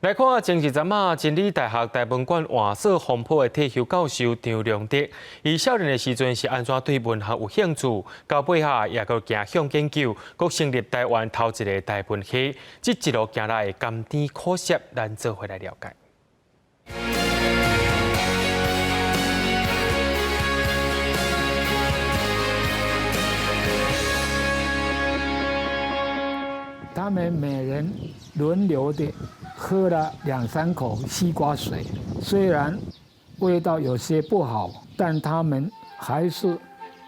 来看前一阵啊，真理大学大文馆换设风波的退休教授张良德，伊少年的时阵是安怎对文学有兴趣，到尾下也个行向研究，佮成立台湾头一个大文系，这一路行来的甘甜苦涩，咱做回来了解。他们每人轮流的喝了2、3口西瓜水，虽然味道有些不好，但他们还是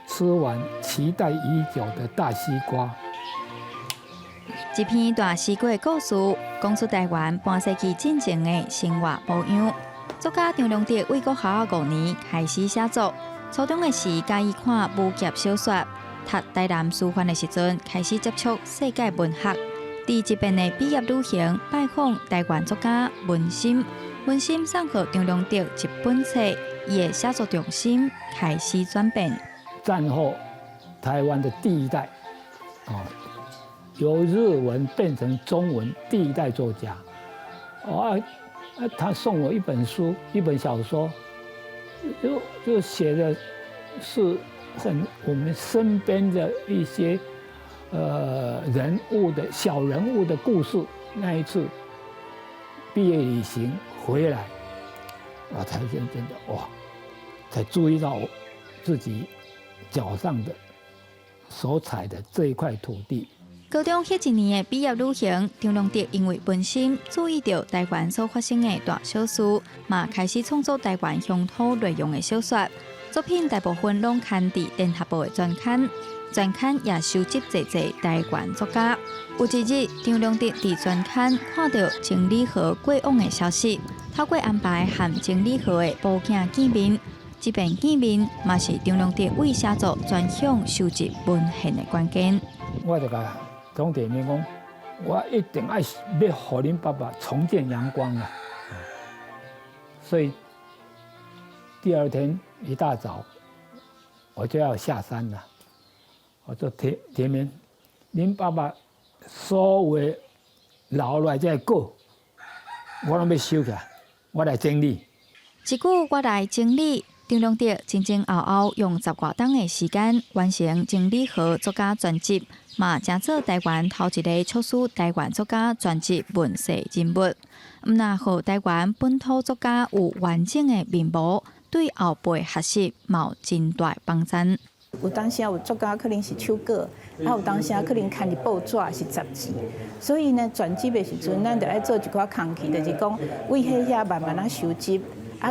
吃完期待已久的大西瓜。一篇大西瓜的故事，讲出台湾半世纪进前的生活模样。作家张良德为国校5年开始写作，初中的时介意看武侠小说，读台南师范的时阵开始接触世界文学。第一遍的毕业旅行拜访台湾作家文心，文心送给张良德一本册，伊的写作重心开始转变。战后台湾的第一代，由日文变成中文第一代作家，他送我一本书，一本小说，就写的是我们身边的一些小人物的故事。那一次毕业旅行回来，我才真的才注意到自己脚上的所踩的这一块土地。高中迄一年的毕业旅行，张良德因为本心注意到台湾所发生的大小事，嘛开始创作台湾乡土内容的小说。作品大部分拢刊伫联合报的专刊，专刊也收集侪台湾作家。有一日，张良德伫专刊看到情理河过往的消息，透过安排和情理河的报件见面。这边见面，嘛是张良德为写作专项收集文献的关键。我就甲总店面讲，我一定要互恁爸爸重见阳光啊！所以第2天一大早，我就要下山了。我说田面，恁爸爸所有留落来这果，我拢要收起来，我来整理。一句我来整理。张良德前后后用10多档的时间完成情理河作家专辑，嘛成做台湾头一个出书台湾作家专辑问世人物。毋但互台湾本土作家有完整的面貌，对后辈学习嘛有真大帮助。有当时有作家可能是手稿，有当时可能看的报纸是杂志，所以呢，专辑的时阵，咱就爱做一寡工具，就是讲为遐慢慢收集。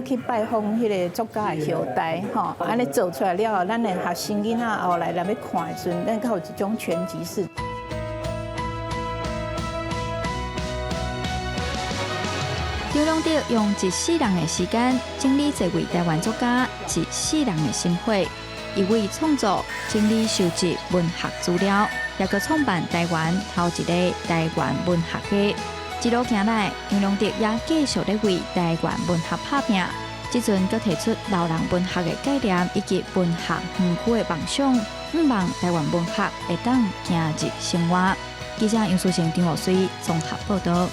去拜访迄个作家的后代，安尼做出来了后，咱的学生囡仔后来要看的时阵，咱有一种全集式。张良德用1世人的时间整理这位台湾作家1世人的心血，一为创作整理收集文学资料，也佮创办台湾头一个台湾文学家。一路行来，张良德也继续咧为台湾文学打拼。即阵佮提出老人文学的概念以及文学远古的梦想，希望台湾文学会当行入生活。记者杨淑成、张若水综合报道。